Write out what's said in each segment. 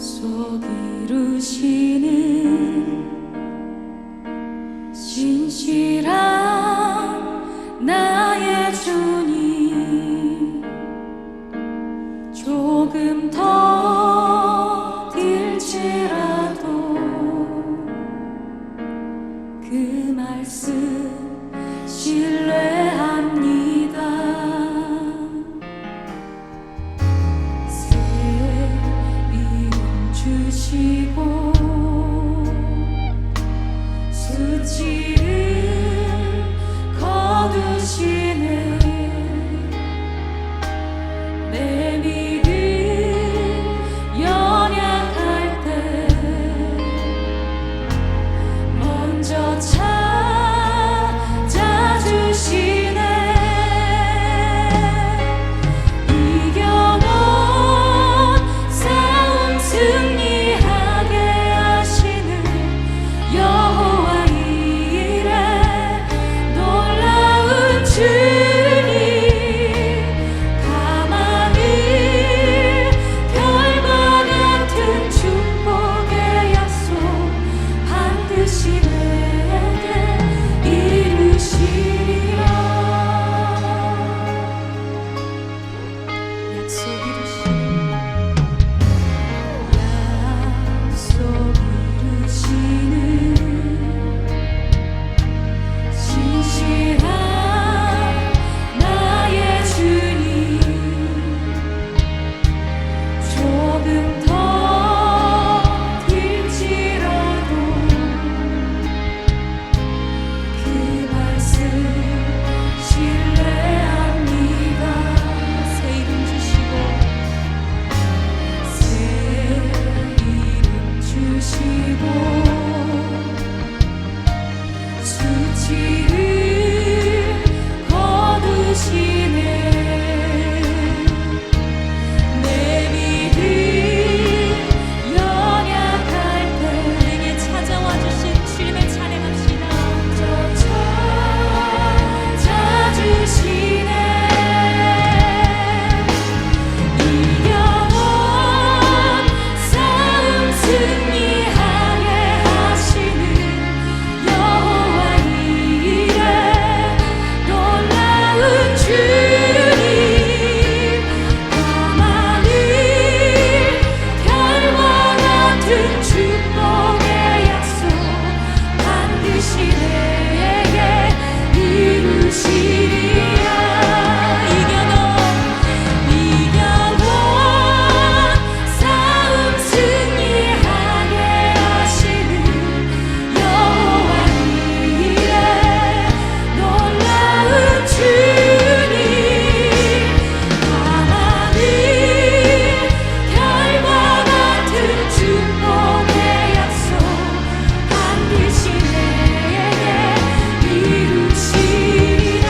약속 이루시는 신실한 나의 주님, 조금 더딜지라도 그 말씀 신뢰합니다. 새 이름 주시고 수치를 거두시네. 내 믿음 연약할 때 먼저 찾아주시네. 이겨놓은 싸움 승리하게 하시는 여호와 이레 놀라운 주님, 가만히 별과 같은 축복의 약속 반드시 내게 이루시리라. 약속 이루시는 신실한 나의 주님, 조금 더딜지라도 그 말씀 신뢰합니다. 새 이름 주시고 새 이름 주시고 수치를 거두시네. 내 믿음 연약할 때 내게 찾아와 주신 주님을 찬양합시다. 찾아주시네. 이겨놓은 싸움 승리하게 하시는 여호와 이레 놀라운 주님, 가만히 별과 같은 축복의 약속 반드시 내게 이루시리라. 이겨놓은 싸움 승리하게 하시는 여호와 이레 놀라운 주님, 가만히 별과 같은 축복의 약속 반드시 내게 이루시리라.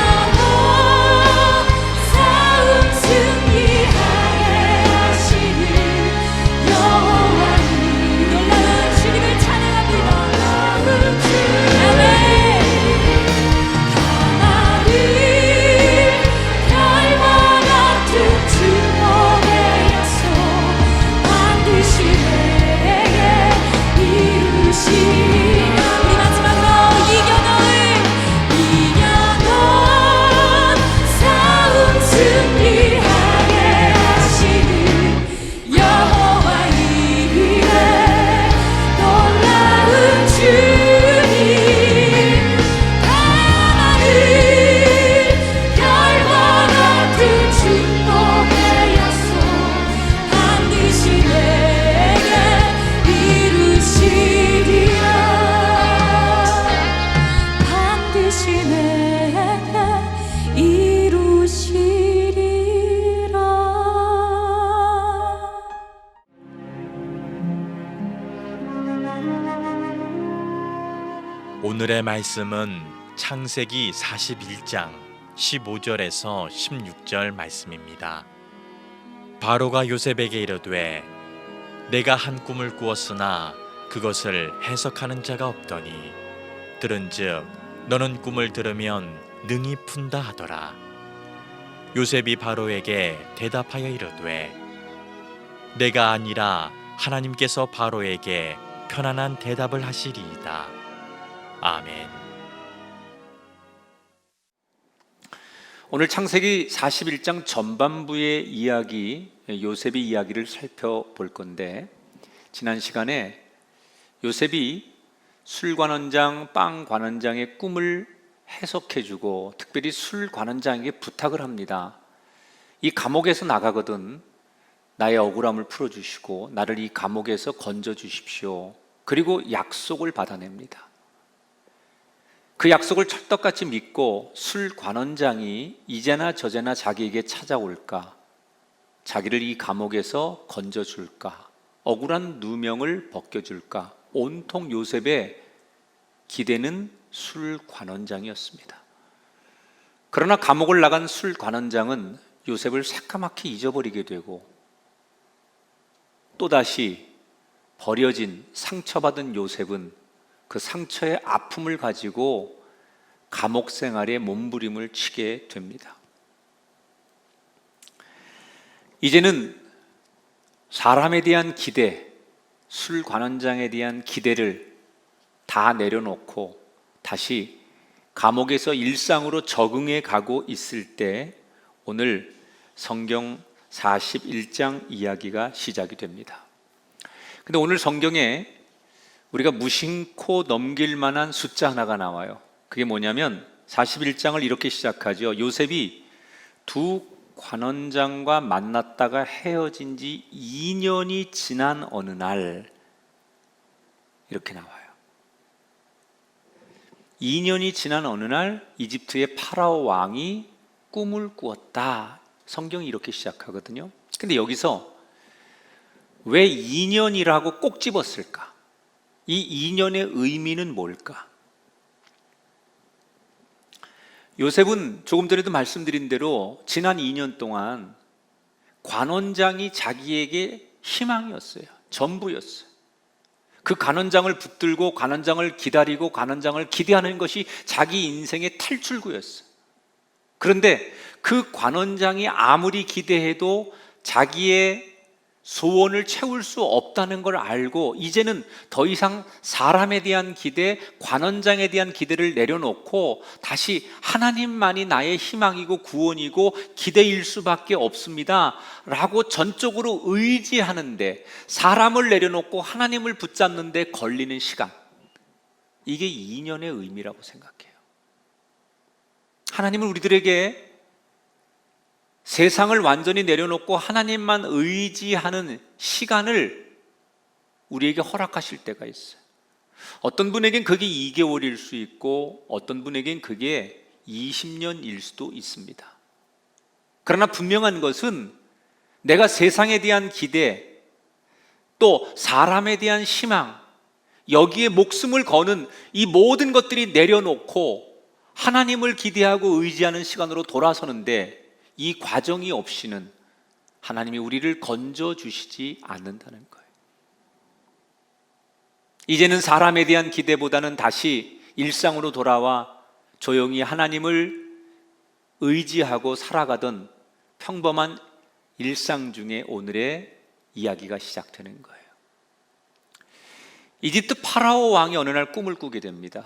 이겨놓은 싸움 승리하게 하시는 여호와 놀라운 주님을 찬양합니다. 놀라운 주님, 아멘. 가만히 별과 같은 축복의 약속 반드시 내게 이루시리라. 우리 마지막으로 이겨놓은 싸움 승리하게 하시는 여호와 이레 놀라운 주님, 가만히 별과 같은 축복의 약속 반드시 내게 이루시리라. 반드시 내게 이루시리라. 오늘의 말씀은 창세기 41장 15절에서 16절 말씀입니다. 바로가 요셉에게 이르되 내가 한 꿈을 꾸었으나 그것을 해석하는 자가 없더니 들은즉 너는 꿈을 들으면 능히 푼다 하더라. 요셉이 바로에게 대답하여 이르되 내가 아니라 하나님께서 바로에게 편안한 대답을 하시리이다. 아멘. 오늘 창세기 41장 전반부의 이야기, 요셉의 이야기를 살펴볼 건데, 지난 시간에 요셉이 술관원장, 빵관원장의 꿈을 해석해주고 특별히 술관원장에게 부탁을 합니다. 이 감옥에서 나가거든 나의 억울함을 풀어주시고 나를 이 감옥에서 건져주십시오. 그리고 약속을 받아냅니다. 그 약속을 찰떡같이 믿고 술관원장이 이제나 저제나 자기에게 찾아올까, 자기를 이 감옥에서 건져줄까, 억울한 누명을 벗겨줄까, 온통 요셉의 기대는 술관원장이었습니다. 그러나 감옥을 나간 술관원장은 요셉을 새까맣게 잊어버리게 되고 또다시 버려진 상처받은 요셉은 그 상처의 아픔을 가지고 감옥 생활에 몸부림을 치게 됩니다. 이제는 사람에 대한 기대, 술관원장에 대한 기대를 다 내려놓고 다시 감옥에서 일상으로 적응해 가고 있을 때 오늘 성경 41장 이야기가 시작이 됩니다. 근데 오늘 성경에 우리가 무심코 넘길 만한 숫자 하나가 나와요. 그게 뭐냐면 41장을 이렇게 시작하죠. 요셉이 두 관원장과 만났다가 헤어진 지 2년이 지난 어느 날, 이렇게 나와요. 2년이 지난 어느 날 이집트의 파라오 왕이 꿈을 꾸었다. 성경이 이렇게 시작하거든요. 근데 여기서 왜 2년이라고 꼭 집었을까? 이 2년의 의미는 뭘까? 요셉은 조금 전에도 말씀드린 대로 지난 2년 동안 관원장이 자기에게 희망이었어요. 전부였어요. 그 관원장을 붙들고 관원장을 기다리고 관원장을 기대하는 것이 자기 인생의 탈출구였어요. 그런데 그 관원장이 아무리 기대해도 자기의 소원을 채울 수 없다는 걸 알고 이제는 더 이상 사람에 대한 기대, 관원장에 대한 기대를 내려놓고 다시 하나님만이 나의 희망이고 구원이고 기대일 수밖에 없습니다 라고 전적으로 의지하는데, 사람을 내려놓고 하나님을 붙잡는데 걸리는 시간, 이게 2년의 의미라고 생각해요. 하나님은 우리들에게 세상을 완전히 내려놓고 하나님만 의지하는 시간을 우리에게 허락하실 때가 있어요. 어떤 분에겐 그게 2개월일 수 있고 어떤 분에겐 그게 20년일 수도 있습니다. 그러나 분명한 것은 내가 세상에 대한 기대, 또 사람에 대한 희망, 여기에 목숨을 거는 이 모든 것들이 내려놓고 하나님을 기대하고 의지하는 시간으로 돌아서는데, 이 과정이 없이는 하나님이 우리를 건져주시지 않는다는 거예요. 이제는 사람에 대한 기대보다는 다시 일상으로 돌아와 조용히 하나님을 의지하고 살아가던 평범한 일상 중에 오늘의 이야기가 시작되는 거예요. 이집트 파라오 왕이 어느 날 꿈을 꾸게 됩니다.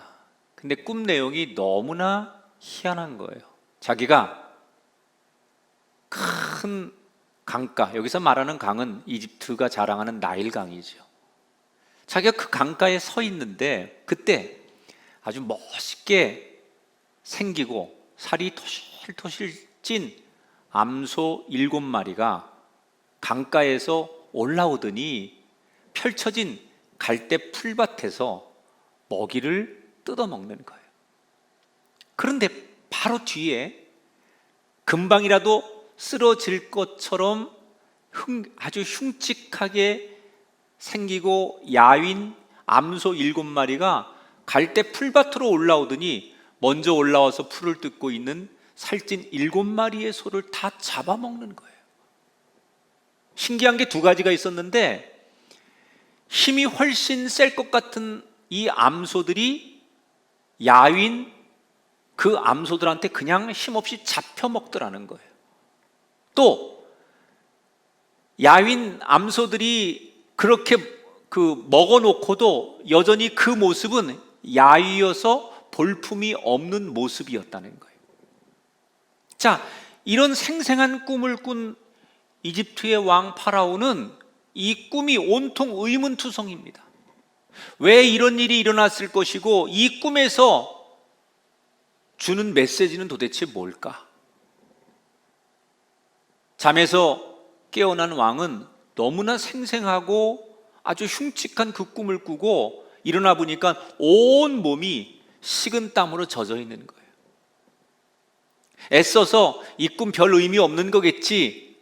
근데 꿈 내용이 너무나 희한한 거예요. 자기가 큰 강가, 여기서 말하는 강은 이집트가 자랑하는 나일강이죠. 자기가 그 강가에 서 있는데 그때 아주 멋있게 생기고 살이 토실토실 찐 암소 7마리가 강가에서 올라오더니 펼쳐진 갈대 풀밭에서 먹이를 뜯어먹는 거예요. 그런데 바로 뒤에 금방이라도 쓰러질 것처럼 아주 흉측하게 생기고 야윈 암소 7마리가 갈대 풀밭으로 올라오더니 먼저 올라와서 풀을 뜯고 있는 살찐 7마리의 소를 다 잡아먹는 거예요. 신기한 게 두 가지가 있었는데, 힘이 훨씬 셀 것 같은 이 암소들이 야윈 그 암소들한테 그냥 힘없이 잡혀 먹더라는 거예요. 또 야윈 암소들이 그렇게 먹어놓고도 여전히 그 모습은 야위여서 볼품이 없는 모습이었다는 거예요. 자, 이런 생생한 꿈을 꾼 이집트의 왕 파라오는 이 꿈이 온통 의문투성입니다. 왜 이런 일이 일어났을 것이고 이 꿈에서 주는 메시지는 도대체 뭘까? 잠에서 깨어난 왕은 너무나 생생하고 아주 흉측한 그 꿈을 꾸고 일어나 보니까 온 몸이 식은 땀으로 젖어 있는 거예요. 애써서 이 꿈 별 의미 없는 거겠지,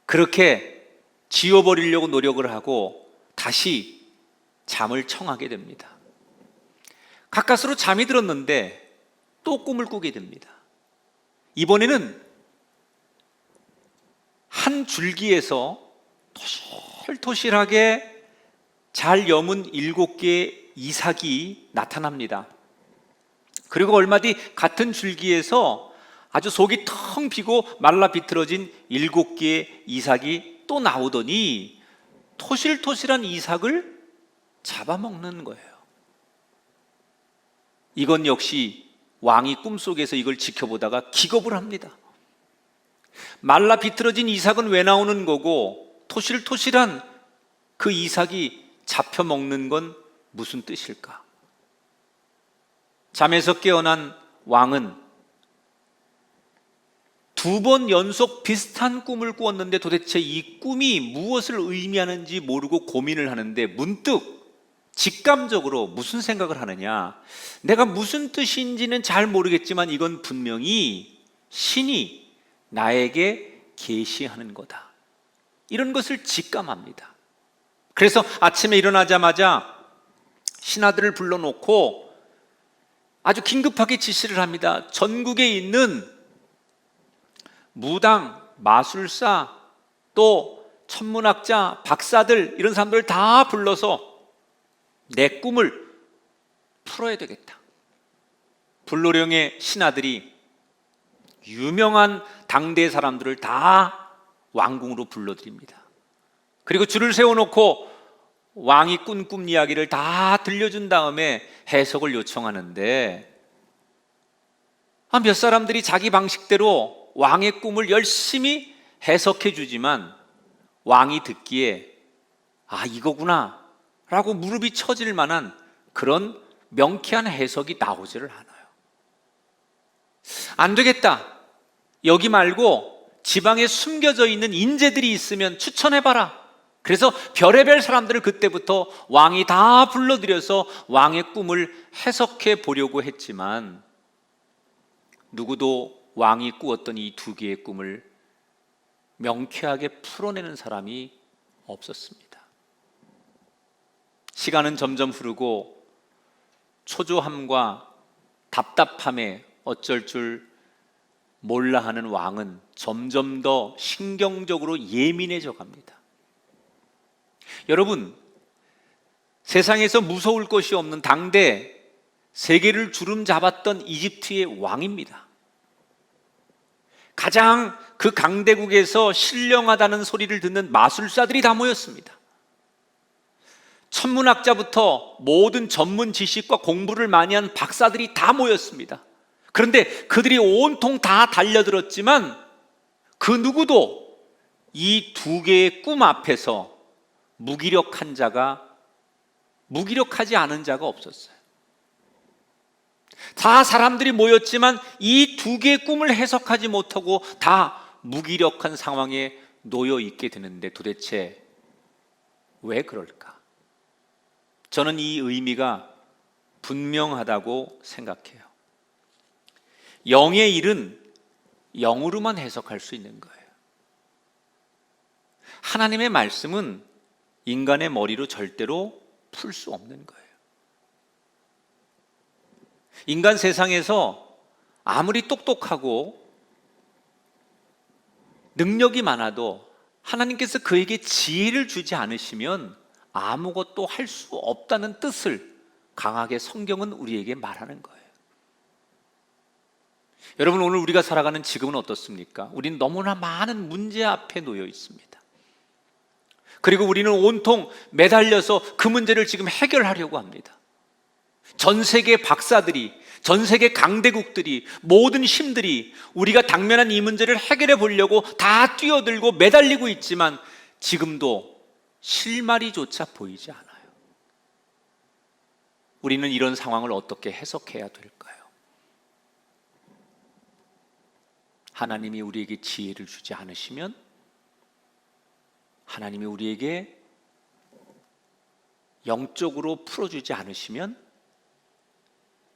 그렇게 지워버리려고 노력을 하고 다시 잠을 청하게 됩니다. 가까스로 잠이 들었는데 또 꿈을 꾸게 됩니다. 이번에는 한 줄기에서 토실토실하게 잘 여문 7개의 이삭이 나타납니다. 그리고 얼마 뒤 같은 줄기에서 아주 속이 텅 비고 말라 비틀어진 7개의 이삭이 또 나오더니 토실토실한 이삭을 잡아먹는 거예요. 이건 역시 왕이 꿈속에서 이걸 지켜보다가 기겁을 합니다. 말라 비틀어진 이삭은 왜 나오는 거고 토실토실한 그 이삭이 잡혀 먹는 건 무슨 뜻일까? 잠에서 깨어난 왕은 2번 연속 비슷한 꿈을 꾸었는데 도대체 이 꿈이 무엇을 의미하는지 모르고 고민을 하는데 문득 직감적으로 무슨 생각을 하느냐, 내가 무슨 뜻인지는 잘 모르겠지만 이건 분명히 신이 나에게 계시하는 거다, 이런 것을 직감합니다. 그래서 아침에 일어나자마자 신하들을 불러놓고 아주 긴급하게 지시를 합니다. 전국에 있는 무당, 마술사, 또 천문학자, 박사들, 이런 사람들을 다 불러서 내 꿈을 풀어야 되겠다. 불로령의 신하들이 유명한 당대 사람들을 다 왕궁으로 불러들입니다. 그리고 줄을 세워놓고 왕이 꾼 꿈 이야기를 다 들려준 다음에 해석을 요청하는데, 몇 사람들이 자기 방식대로 왕의 꿈을 열심히 해석해 주지만 왕이 듣기에 이거구나 라고 무릎이 처질 만한 그런 명쾌한 해석이 나오지를 않아요. 안 되겠다, 여기 말고 지방에 숨겨져 있는 인재들이 있으면 추천해봐라. 그래서 별의별 사람들을 그때부터 왕이 다 불러들여서 왕의 꿈을 해석해 보려고 했지만 누구도 왕이 꾸었던 이 2개의 꿈을 명쾌하게 풀어내는 사람이 없었습니다. 시간은 점점 흐르고 초조함과 답답함에 어쩔 줄 몰라 하는 왕은 점점 더 신경적으로 예민해져 갑니다. 여러분, 세상에서 무서울 것이 없는 당대 세계를 주름 잡았던 이집트의 왕입니다. 가장 그 강대국에서 신령하다는 소리를 듣는 마술사들이 다 모였습니다. 천문학자부터 모든 전문 지식과 공부를 많이 한 박사들이 다 모였습니다. 그런데 그들이 온통 다 달려들었지만 그 누구도 이 2개의 꿈 앞에서 무기력하지 않은 자가 없었어요. 다 사람들이 모였지만 이 2개의 꿈을 해석하지 못하고 다 무기력한 상황에 놓여 있게 되는데 도대체 왜 그럴까? 저는 이 의미가 분명하다고 생각해요. 영의 일은 영으로만 해석할 수 있는 거예요. 하나님의 말씀은 인간의 머리로 절대로 풀 수 없는 거예요. 인간 세상에서 아무리 똑똑하고 능력이 많아도 하나님께서 그에게 지혜를 주지 않으시면 아무것도 할 수 없다는 뜻을 강하게 성경은 우리에게 말하는 거예요. 여러분, 오늘 우리가 살아가는 지금은 어떻습니까? 우리는 너무나 많은 문제 앞에 놓여 있습니다. 그리고 우리는 온통 매달려서 그 문제를 지금 해결하려고 합니다. 전 세계 박사들이, 전 세계 강대국들이, 모든 힘들이 우리가 당면한 이 문제를 해결해 보려고 다 뛰어들고 매달리고 있지만 지금도 실마리조차 보이지 않아요. 우리는 이런 상황을 어떻게 해석해야 될까요? 하나님이 우리에게 지혜를 주지 않으시면, 하나님이 우리에게 영적으로 풀어주지 않으시면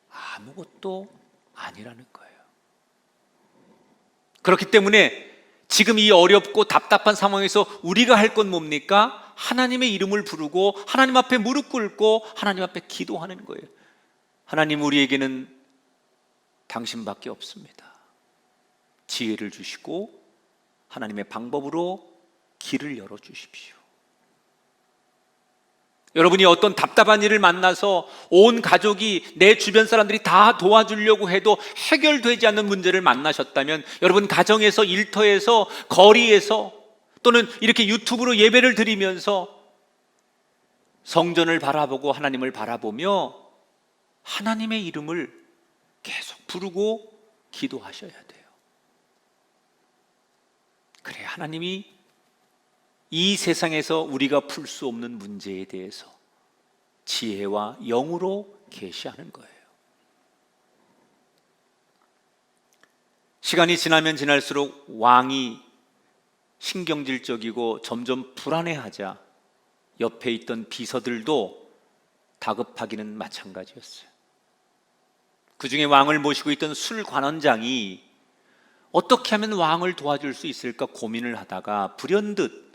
아무것도 아니라는 거예요. 그렇기 때문에 지금 이 어렵고 답답한 상황에서 우리가 할 건 뭡니까? 하나님의 이름을 부르고 하나님 앞에 무릎 꿇고 하나님 앞에 기도하는 거예요. 하나님, 우리에게는 당신밖에 없습니다. 지혜를 주시고 하나님의 방법으로 길을 열어주십시오. 여러분이 어떤 답답한 일을 만나서 온 가족이, 내 주변 사람들이 다 도와주려고 해도 해결되지 않는 문제를 만나셨다면, 여러분 가정에서, 일터에서, 거리에서, 또는 이렇게 유튜브로 예배를 드리면서 성전을 바라보고 하나님을 바라보며 하나님의 이름을 계속 부르고 기도하셔야 돼요. 그래, 하나님이 이 세상에서 우리가 풀 수 없는 문제에 대해서 지혜와 영으로 계시하는 거예요. 시간이 지나면 지날수록 왕이 신경질적이고 점점 불안해하자 옆에 있던 비서들도 다급하기는 마찬가지였어요. 그 중에 왕을 모시고 있던 술관원장이 어떻게 하면 왕을 도와줄 수 있을까 고민을 하다가 불현듯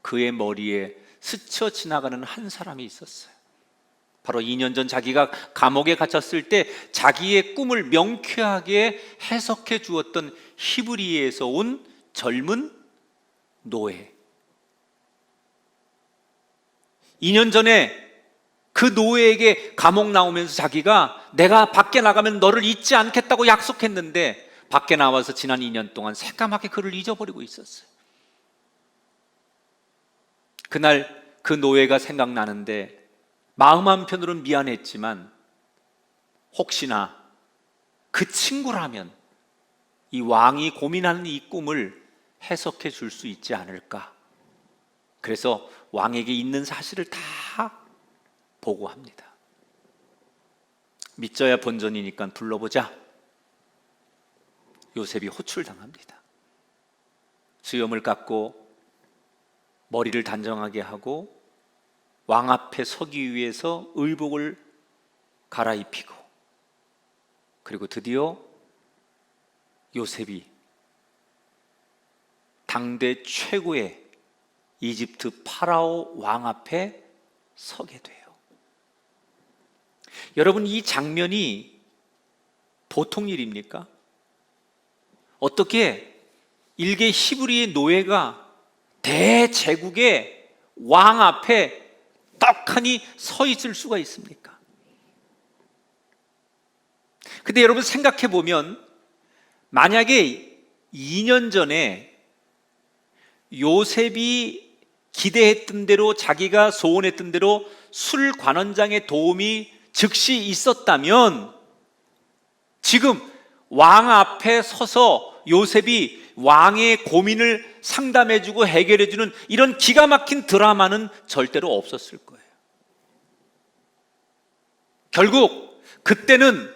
그의 머리에 스쳐 지나가는 한 사람이 있었어요. 바로 2년 전 자기가 감옥에 갇혔을 때 자기의 꿈을 명쾌하게 해석해 주었던 히브리에서 온 젊은 노예. 2년 전에 그 노예에게 감옥 나오면서 자기가 내가 밖에 나가면 너를 잊지 않겠다고 약속했는데 밖에 나와서 지난 2년 동안 새까맣게 그를 잊어버리고 있었어요. 그날 그 노예가 생각나는데 마음 한편으로는 미안했지만 혹시나 그 친구라면 이 왕이 고민하는 이 꿈을 해석해 줄 수 있지 않을까. 그래서 왕에게 있는 사실을 다 보고합니다. 믿져야 본전이니까 불러보자. 요셉이 호출당합니다. 수염을 깎고 머리를 단정하게 하고 왕 앞에 서기 위해서 의복을 갈아입히고, 그리고 드디어 요셉이 당대 최고의 이집트 파라오 왕 앞에 서게 돼요. 여러분, 이 장면이 보통 일입니까? 어떻게 일개 히브리의 노예가 대제국의 왕 앞에 떡하니 서 있을 수가 있습니까? 근데 여러분 생각해 보면, 만약에 2년 전에 요셉이 기대했던 대로, 자기가 소원했던 대로 술관원장의 도움이 즉시 있었다면 지금 왕 앞에 서서 요셉이 왕의 고민을 상담해주고 해결해주는 이런 기가 막힌 드라마는 절대로 없었을 거예요. 결국 그때는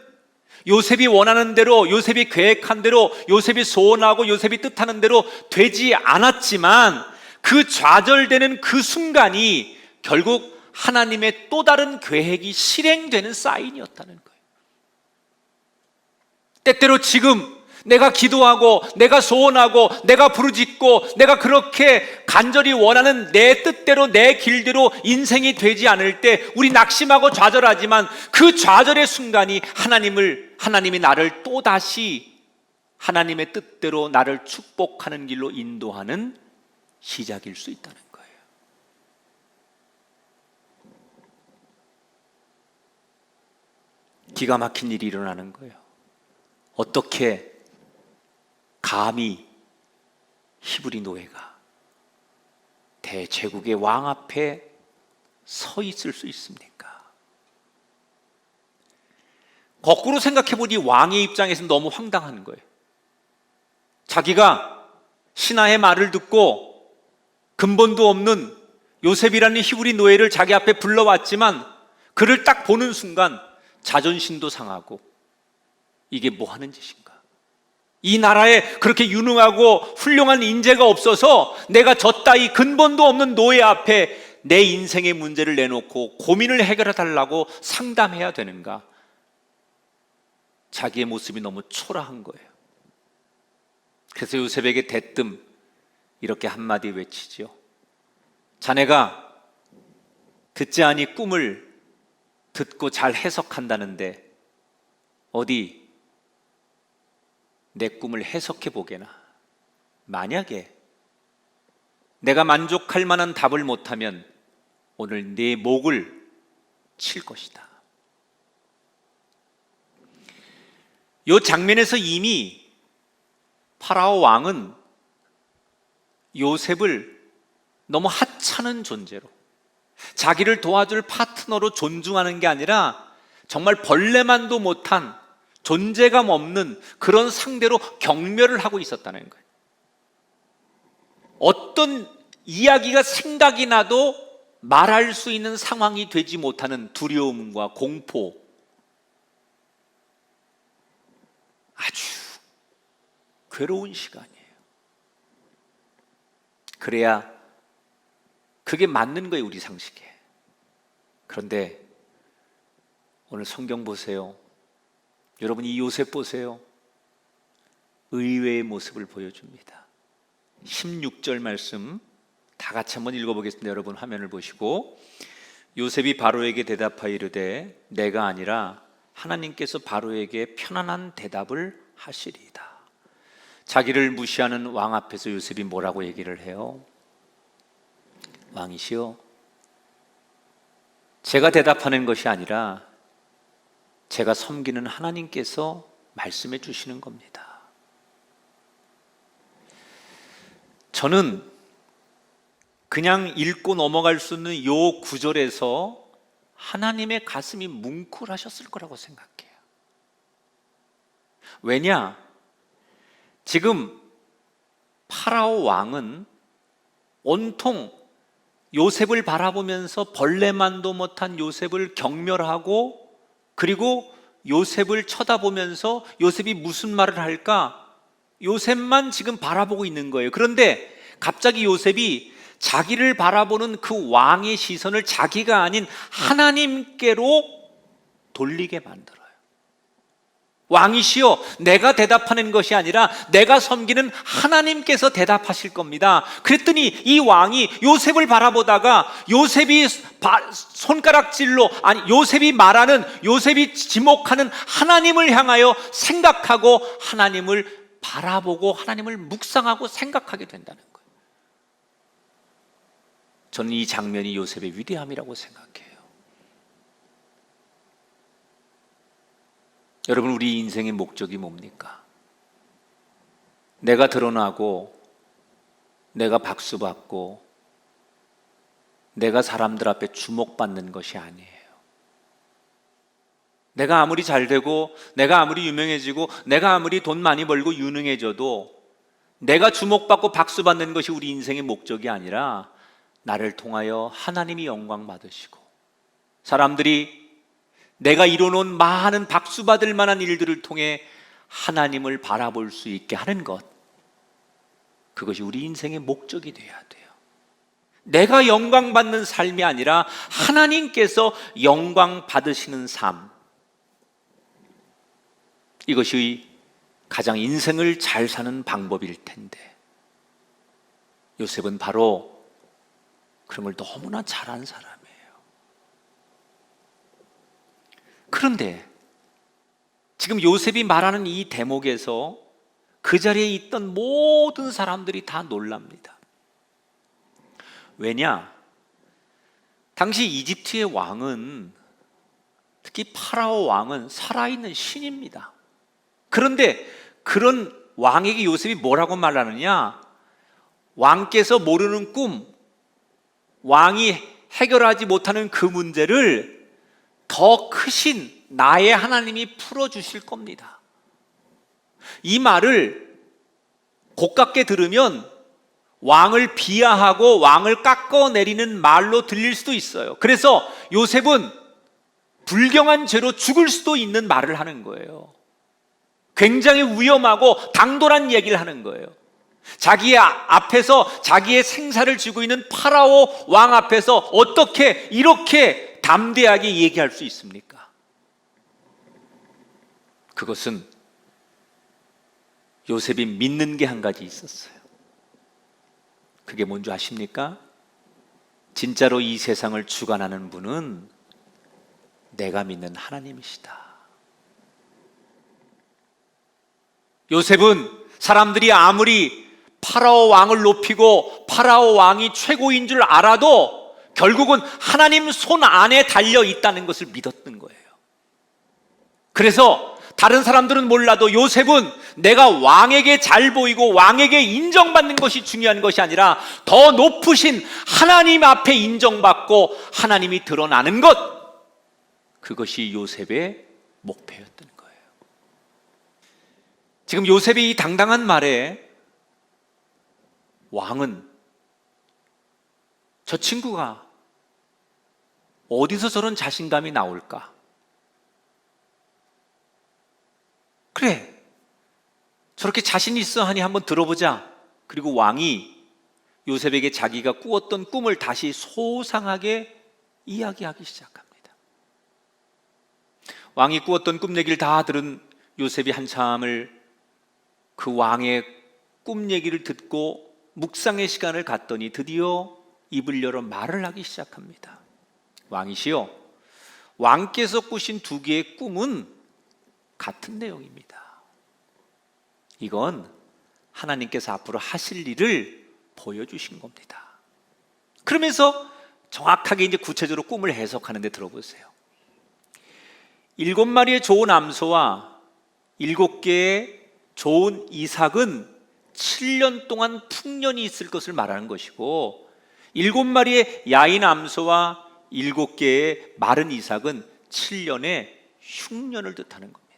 요셉이 원하는 대로, 요셉이 계획한 대로, 요셉이 소원하고 요셉이 뜻하는 대로 되지 않았지만 그 좌절되는 그 순간이 결국 하나님의 또 다른 계획이 실행되는 사인이었다는 거예요. 때때로 지금 내가 기도하고 내가 소원하고 내가 부르짖고 내가 그렇게 간절히 원하는 내 뜻대로 내 길대로 인생이 되지 않을 때 우리 낙심하고 좌절하지만 그 좌절의 순간이 하나님이 나를 또다시 하나님의 뜻대로 나를 축복하는 길로 인도하는 시작일 수 있다는 거예요. 기가 막힌 일이 일어나는 거예요. 어떻게 감히 히브리 노예가 대제국의 왕 앞에 서 있을 수 있습니까? 거꾸로 생각해 보니 왕의 입장에서는 너무 황당한 거예요. 자기가 신하의 말을 듣고 근본도 없는 요셉이라는 히브리 노예를 자기 앞에 불러왔지만 그를 딱 보는 순간 자존심도 상하고 이게 뭐 하는 짓인가? 이 나라에 그렇게 유능하고 훌륭한 인재가 없어서 내가 저 따위 근본도 없는 노예 앞에 내 인생의 문제를 내놓고 고민을 해결해 달라고 상담해야 되는가? 자기의 모습이 너무 초라한 거예요. 그래서 요셉에게 대뜸 이렇게 한마디 외치지요. 자네가 듣지 아니 꿈을 듣고 잘 해석한다는데 어디 내 꿈을 해석해 보게나. 만약에 내가 만족할 만한 답을 못하면 오늘 네 목을 칠 것이다. 이 장면에서 이미 파라오 왕은 요셉을 너무 하찮은 존재로, 자기를 도와줄 파트너로 존중하는 게 아니라 정말 벌레만도 못한 존재감 없는 그런 상대로 경멸을 하고 있었다는 거예요. 어떤 이야기가 생각이 나도 말할 수 있는 상황이 되지 못하는 두려움과 공포, 아주 괴로운 시간이에요. 그래야 그게 맞는 거예요, 우리 상식에. 그런데 오늘 성경 보세요. 여러분 이 요셉 보세요. 의외의 모습을 보여줍니다. 16절 말씀 다 같이 한번 읽어보겠습니다. 여러분 화면을 보시고, 요셉이 바로에게 대답하여 이르되 내가 아니라 하나님께서 바로에게 편안한 대답을 하시리이다. 자기를 무시하는 왕 앞에서 요셉이 뭐라고 얘기를 해요? 왕이시여, 제가 대답하는 것이 아니라 제가 섬기는 하나님께서 말씀해 주시는 겁니다. 저는 그냥 읽고 넘어갈 수 있는 이 구절에서 하나님의 가슴이 뭉클하셨을 거라고 생각해요. 왜냐? 지금 파라오 왕은 온통 요셉을 바라보면서 벌레만도 못한 요셉을 경멸하고, 그리고 요셉을 쳐다보면서 요셉이 무슨 말을 할까? 요셉만 지금 바라보고 있는 거예요. 그런데 갑자기 요셉이 자기를 바라보는 그 왕의 시선을 자기가 아닌 하나님께로 돌리게 만들어요. 왕이시여, 내가 대답하는 것이 아니라 내가 섬기는 하나님께서 대답하실 겁니다. 그랬더니 이 왕이 요셉을 바라보다가 요셉이 손가락질로, 아니 요셉이 말하는, 요셉이 지목하는 하나님을 향하여 생각하고 하나님을 바라보고 하나님을 묵상하고 생각하게 된다는 거예요. 저는 이 장면이 요셉의 위대함이라고 생각해요. 여러분, 우리 인생의 목적이 뭡니까? 내가 드러나고, 내가 박수받고, 내가 사람들 앞에 주목받는 것이 아니에요. 내가 아무리 잘되고, 내가 아무리 유명해지고, 내가 아무리 돈 많이 벌고 유능해져도 내가 주목받고 박수받는 것이 우리 인생의 목적이 아니라 나를 통하여 하나님이 영광 받으시고, 사람들이 내가 이뤄놓은 많은 박수받을 만한 일들을 통해 하나님을 바라볼 수 있게 하는 것, 그것이 우리 인생의 목적이 되어야 돼요. 내가 영광 받는 삶이 아니라 하나님께서 영광 받으시는 삶, 이것이 가장 인생을 잘 사는 방법일 텐데, 요셉은 바로 그런 걸 너무나 잘한 사람이에요. 그런데 지금 요셉이 말하는 이 대목에서 그 자리에 있던 모든 사람들이 다 놀랍니다. 왜냐? 당시 이집트의 왕은, 특히 파라오 왕은 살아있는 신입니다. 그런데 그런 왕에게 요셉이 뭐라고 말하느냐? 왕께서 모르는 꿈, 왕이 해결하지 못하는 그 문제를 더 크신 나의 하나님이 풀어주실 겁니다. 이 말을 고깝게 들으면 왕을 비하하고 왕을 깎아내리는 말로 들릴 수도 있어요. 그래서 요셉은 불경한 죄로 죽을 수도 있는 말을 하는 거예요. 굉장히 위험하고 당돌한 얘기를 하는 거예요. 자기의 앞에서 자기의 생사를 쥐고 있는 파라오 왕 앞에서 어떻게 이렇게 담대하게 얘기할 수 있습니까? 그것은 요셉이 믿는 게 한 가지 있었어요. 그게 뭔지 아십니까? 진짜로 이 세상을 주관하는 분은 내가 믿는 하나님이시다. 요셉은 사람들이 아무리 파라오 왕을 높이고 파라오 왕이 최고인 줄 알아도 결국은 하나님 손 안에 달려 있다는 것을 믿었던 거예요. 그래서 다른 사람들은 몰라도 요셉은 내가 왕에게 잘 보이고 왕에게 인정받는 것이 중요한 것이 아니라 더 높으신 하나님 앞에 인정받고 하나님이 드러나는 것, 그것이 요셉의 목표였던 거예요. 지금 요셉의 이 당당한 말에 왕은 저 친구가 어디서 저런 자신감이 나올까? 그래, 저렇게 자신 있어 하니 한번 들어보자. 그리고 왕이 요셉에게 자기가 꾸었던 꿈을 다시 소상하게 이야기하기 시작합니다. 왕이 꾸었던 꿈 얘기를 다 들은 요셉이 한참을 그 왕의 꿈 얘기를 듣고 묵상의 시간을 갖더니 드디어 입을 열어 말을 하기 시작합니다. 왕이시여, 왕께서 꾸신 두 개의 꿈은 같은 내용입니다. 이건 하나님께서 앞으로 하실 일을 보여주신 겁니다. 그러면서 정확하게 이제 구체적으로 꿈을 해석하는데 들어보세요. 7마리의 좋은 암소와 7개의 좋은 이삭은 7년 동안 풍년이 있을 것을 말하는 것이고 7마리의 야인 암소와 7개의 마른 이삭은 7년의 흉년을 뜻하는 겁니다.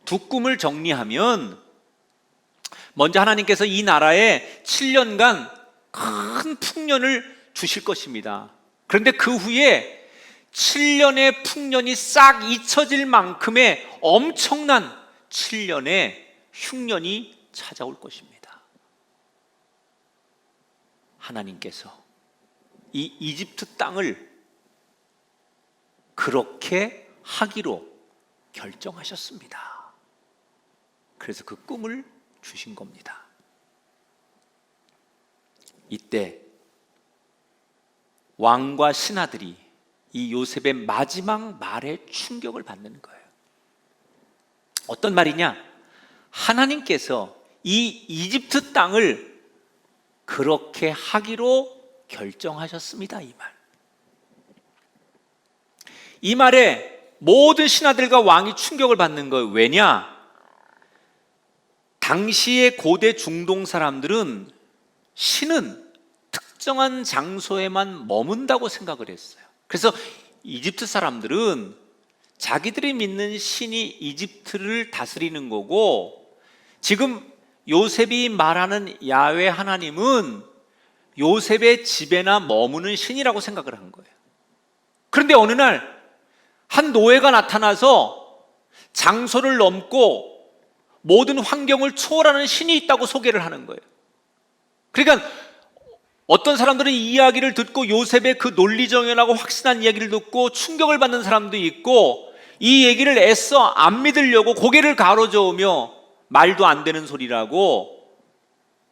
두 꿈을 정리하면 먼저 하나님께서 이 나라에 7년간 큰 풍년을 주실 것입니다. 그런데 그 후에 7년의 풍년이 싹 잊혀질 만큼의 엄청난 7년의 흉년이 찾아올 것입니다. 하나님께서 이 이집트 땅을 그렇게 하기로 결정하셨습니다. 그래서 그 꿈을 주신 겁니다. 이때 왕과 신하들이 이 요셉의 마지막 말에 충격을 받는 거예요. 어떤 말이냐? 하나님께서 이 이집트 땅을 그렇게 하기로 결정하셨습니다. 이 말. 이 말에 모든 신하들과 왕이 충격을 받는 거예요. 왜냐? 당시의 고대 중동 사람들은 신은 특정한 장소에만 머문다고 생각을 했어요. 그래서 이집트 사람들은 자기들이 믿는 신이 이집트를 다스리는 거고, 지금 요셉이 말하는 야훼 하나님은 요셉의 집에나 머무는 신이라고 생각을 한 거예요. 그런데 어느 날 한 노예가 나타나서 장소를 넘고 모든 환경을 초월하는 신이 있다고 소개를 하는 거예요. 그러니까 어떤 사람들은 이 이야기를 듣고 요셉의 그 논리정연하고 확신한 이야기를 듣고 충격을 받는 사람도 있고, 이 얘기를 애써 안 믿으려고 고개를 가로저으며 말도 안 되는 소리라고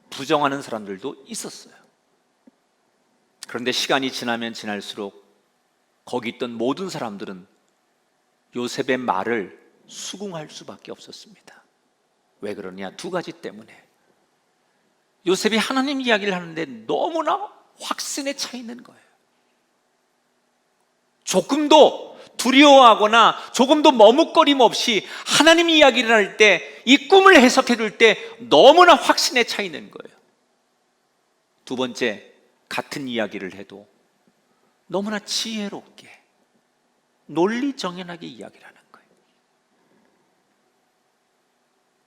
부정하는 사람들도 있었어요. 그런데 시간이 지나면 지날수록 거기 있던 모든 사람들은 요셉의 말을 수긍할 수밖에 없었습니다. 왜 그러냐? 두 가지 때문에. 요셉이 하나님 이야기를 하는데 너무나 확신에 차 있는 거예요. 조금도 두려워하거나 조금도 머뭇거림 없이 하나님 이야기를 할 때, 이 꿈을 해석해 줄 때 너무나 확신에 차 있는 거예요. 두 번째, 같은 이야기를 해도 너무나 지혜롭게 논리정연하게 이야기를 하는 거예요.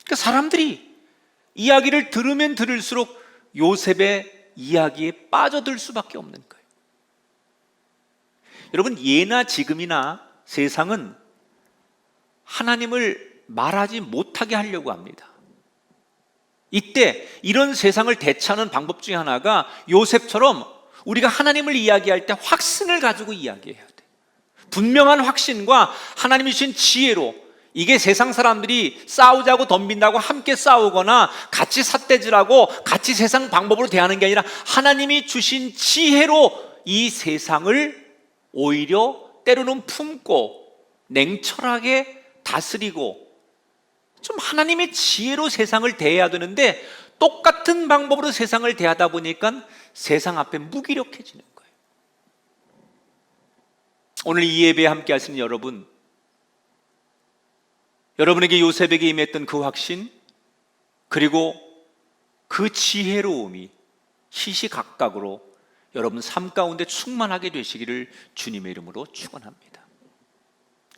그러니까 사람들이 이야기를 들으면 들을수록 요셉의 이야기에 빠져들 수밖에 없는 거예요. 여러분, 예나 지금이나 세상은 하나님을 말하지 못하게 하려고 합니다. 이때 이런 세상을 대처하는 방법 중에 하나가 요셉처럼 우리가 하나님을 이야기할 때 확신을 가지고 이야기해야 돼. 분명한 확신과 하나님이 주신 지혜로, 이게 세상 사람들이 싸우자고 덤빈다고 함께 싸우거나 같이 삿대질하고 같이 세상 방법으로 대하는 게 아니라 하나님이 주신 지혜로 이 세상을 오히려 때로는 품고 냉철하게 다스리고 좀 하나님의 지혜로 세상을 대해야 되는데, 똑같은 방법으로 세상을 대하다 보니까 세상 앞에 무기력해지는 거예요. 오늘 이 예배에 함께 하시는 여러분, 여러분에게 요셉에게 임했던 그 확신, 그리고 그 지혜로움이 시시각각으로 여러분 삶 가운데 충만하게 되시기를 주님의 이름으로 축원합니다.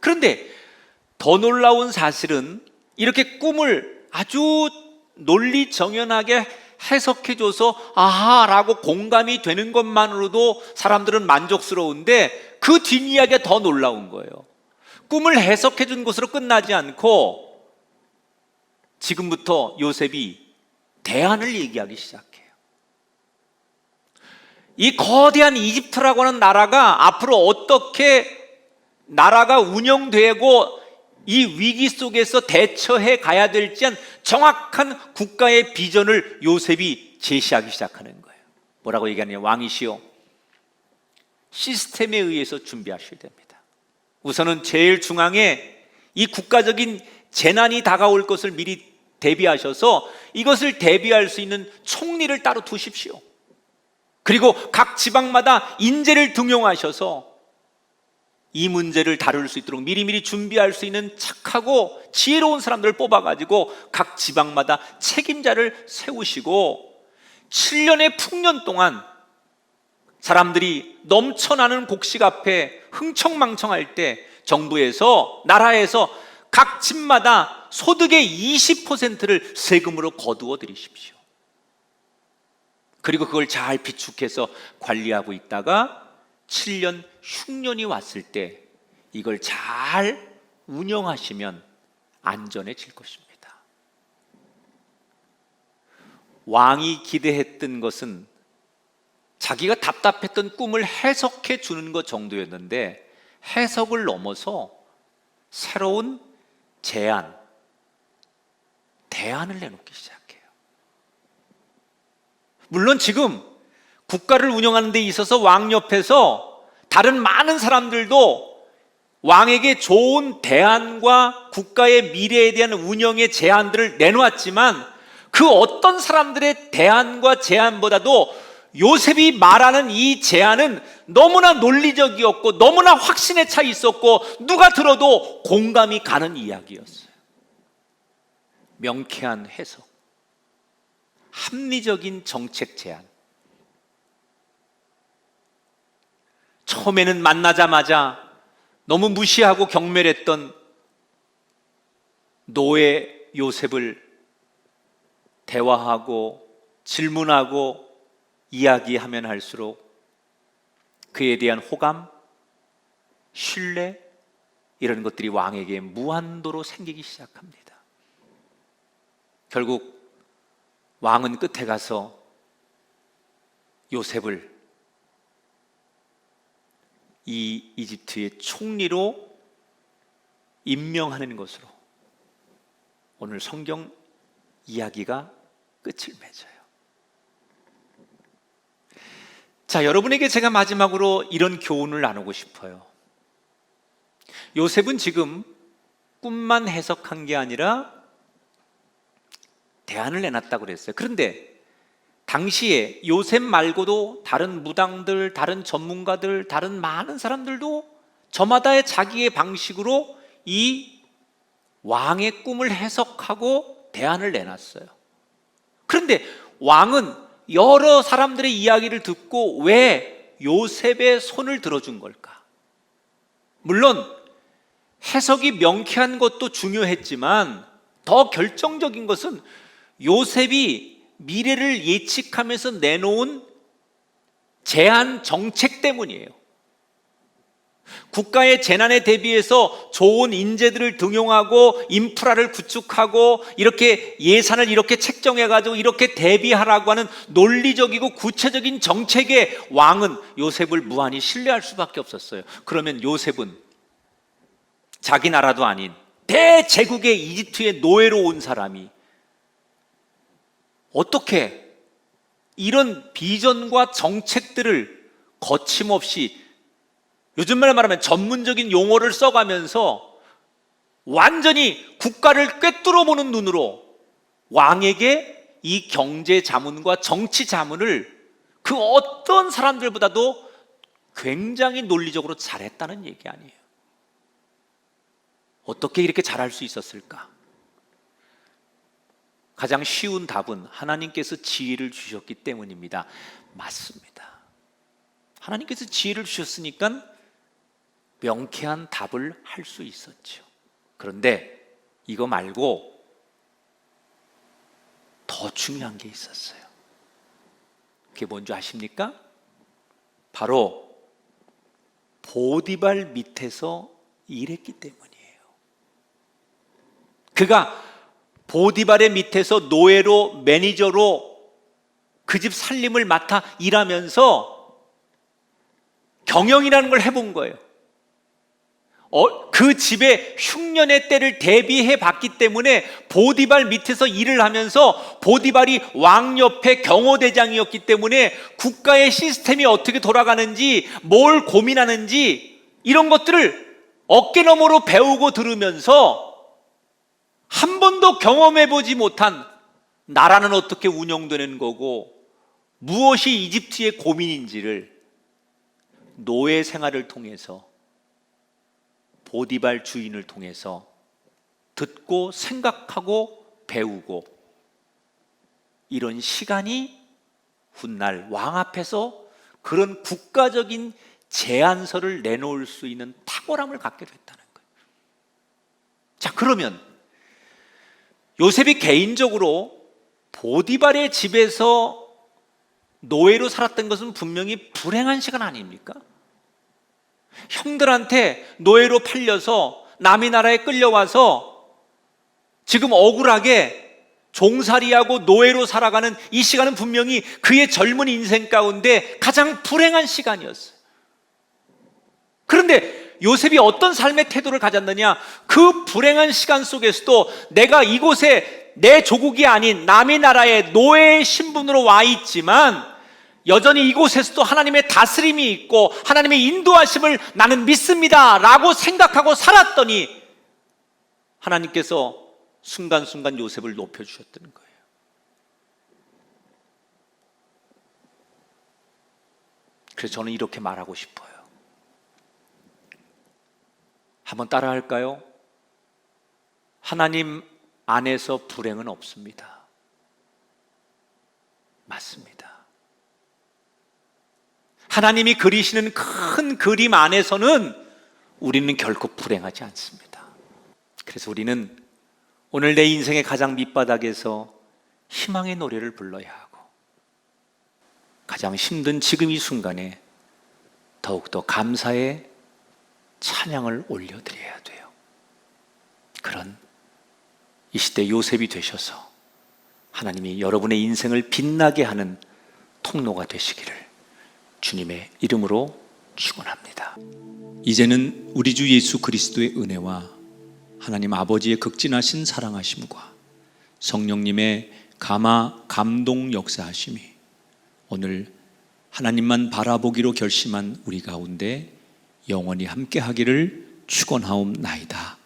그런데 더 놀라운 사실은 이렇게 꿈을 아주 논리정연하게 해석해줘서 아하라고 공감이 되는 것만으로도 사람들은 만족스러운데, 그 뒷이야기가 더 놀라운 거예요. 꿈을 해석해준 것으로 끝나지 않고 지금부터 요셉이 대안을 얘기하기 시작해요. 이 거대한 이집트라고 하는 나라가 앞으로 어떻게 나라가 운영되고 이 위기 속에서 대처해 가야 될지 한 정확한 국가의 비전을 요셉이 제시하기 시작하는 거예요. 뭐라고 얘기하냐면, 왕이시여, 시스템에 의해서 준비하셔야 됩니다. 우선은 제일 중앙에 이 국가적인 재난이 다가올 것을 미리 대비하셔서 이것을 대비할 수 있는 총리를 따로 두십시오. 그리고 각 지방마다 인재를 등용하셔서 이 문제를 다룰 수 있도록 미리미리 준비할 수 있는 착하고 지혜로운 사람들을 뽑아가지고 각 지방마다 책임자를 세우시고, 7년의 풍년 동안 사람들이 넘쳐나는 곡식 앞에 흥청망청할 때 정부에서, 나라에서 각 집마다 소득의 20%를 세금으로 거두어 드리십시오. 그리고 그걸 잘 비축해서 관리하고 있다가 7년 흉년이 왔을 때 이걸 잘 운영하시면 안전해질 것입니다. 왕이 기대했던 것은 자기가 답답했던 꿈을 해석해 주는 것 정도였는데, 해석을 넘어서 새로운 제안, 대안을 내놓기 시작해요. 물론 지금 국가를 운영하는 데 있어서 왕 옆에서 다른 많은 사람들도 왕에게 좋은 대안과 국가의 미래에 대한 운영의 제안들을 내놓았지만, 그 어떤 사람들의 대안과 제안보다도 요셉이 말하는 이 제안은 너무나 논리적이었고 너무나 확신에 차 있었고 누가 들어도 공감이 가는 이야기였어요. 명쾌한 해석, 합리적인 정책 제안. 처음에는 만나자마자 너무 무시하고 경멸했던 노예 요셉을 대화하고 질문하고 이야기하면 할수록 그에 대한 호감, 신뢰, 이런 것들이 왕에게 무한도로 생기기 시작합니다. 결국 왕은 끝에 가서 요셉을 이 이집트의 총리로 임명하는 것으로 오늘 성경 이야기가 끝을 맺어요. 자, 여러분에게 제가 마지막으로 이런 교훈을 나누고 싶어요. 요셉은 지금 꿈만 해석한 게 아니라 대안을 내놨다고 그랬어요. 그런데 당시에 요셉 말고도 다른 무당들, 다른 전문가들, 다른 많은 사람들도 저마다의 자기의 방식으로 이 왕의 꿈을 해석하고 대안을 내놨어요. 그런데 왕은 여러 사람들의 이야기를 듣고 왜 요셉의 손을 들어준 걸까? 물론 해석이 명쾌한 것도 중요했지만 더 결정적인 것은 요셉이 미래를 예측하면서 내놓은 제한 정책 때문이에요. 국가의 재난에 대비해서 좋은 인재들을 등용하고 인프라를 구축하고 이렇게 예산을 이렇게 책정해가지고 이렇게 대비하라고 하는 논리적이고 구체적인 정책에 왕은 요셉을 무한히 신뢰할 수밖에 없었어요. 그러면 요셉은 자기 나라도 아닌 대제국의 이집트의 노예로 온 사람이 어떻게 이런 비전과 정책들을 거침없이, 요즘 말로 말하면 전문적인 용어를 써가면서 완전히 국가를 꿰뚫어 보는 눈으로 왕에게 이 경제 자문과 정치 자문을 그 어떤 사람들보다도 굉장히 논리적으로 잘했다는 얘기 아니에요. 어떻게 이렇게 잘할 수 있었을까? 가장 쉬운 답은 하나님께서 지혜를 주셨기 때문입니다. 맞습니다. 하나님께서 지혜를 주셨으니까 명쾌한 답을 할 수 있었죠. 그런데 이거 말고 더 중요한 게 있었어요. 그게 뭔지 아십니까? 바로 보디발 밑에서 일했기 때문이에요. 그가 보디발의 밑에서 노예로, 매니저로 그 집 살림을 맡아 일하면서 경영이라는 걸 해본 거예요. 그 집의 흉년의 때를 대비해 봤기 때문에 보디발 밑에서 일을 하면서, 보디발이 왕 옆에 경호대장이었기 때문에 국가의 시스템이 어떻게 돌아가는지, 뭘 고민하는지 이런 것들을 어깨너머로 배우고 들으면서 한 번도 경험해보지 못한 나라는 어떻게 운영되는 거고 무엇이 이집트의 고민인지를 노예 생활을 통해서, 보디발 주인을 통해서 듣고 생각하고 배우고, 이런 시간이 훗날 왕 앞에서 그런 국가적인 제안서를 내놓을 수 있는 탁월함을 갖게 됐다는 거예요. 자, 그러면 요셉이 개인적으로 보디발의 집에서 노예로 살았던 것은 분명히 불행한 시간 아닙니까? 형들한테 노예로 팔려서 남의 나라에 끌려와서 지금 억울하게 종살이하고 노예로 살아가는 이 시간은 분명히 그의 젊은 인생 가운데 가장 불행한 시간이었어요. 그런데 요셉이 어떤 삶의 태도를 가졌느냐? 그 불행한 시간 속에서도 내가 이곳에 내 조국이 아닌 남의 나라에 노예의 신분으로 와 있지만 여전히 이곳에서도 하나님의 다스림이 있고 하나님의 인도하심을 나는 믿습니다 라고 생각하고 살았더니 하나님께서 순간순간 요셉을 높여주셨다는 거예요. 그래서 저는 이렇게 말하고 싶어요. 한번 따라 할까요? 하나님 안에서 불행은 없습니다. 맞습니다. 하나님이 그리시는 큰 그림 안에서는 우리는 결코 불행하지 않습니다. 그래서 우리는 오늘 내 인생의 가장 밑바닥에서 희망의 노래를 불러야 하고, 가장 힘든 지금 이 순간에 더욱더 감사의 찬양을 올려드려야 돼요. 그런 이 시대 요셉이 되셔서 하나님이 여러분의 인생을 빛나게 하는 통로가 되시기를 주님의 이름으로 축원합니다. 이제는 우리 주 예수 그리스도의 은혜와 하나님 아버지의 극진하신 사랑하심과 성령님의 감동 역사하심이 오늘 하나님만 바라보기로 결심한 우리 가운데 영원히 함께 하기를 축원하옵나이다.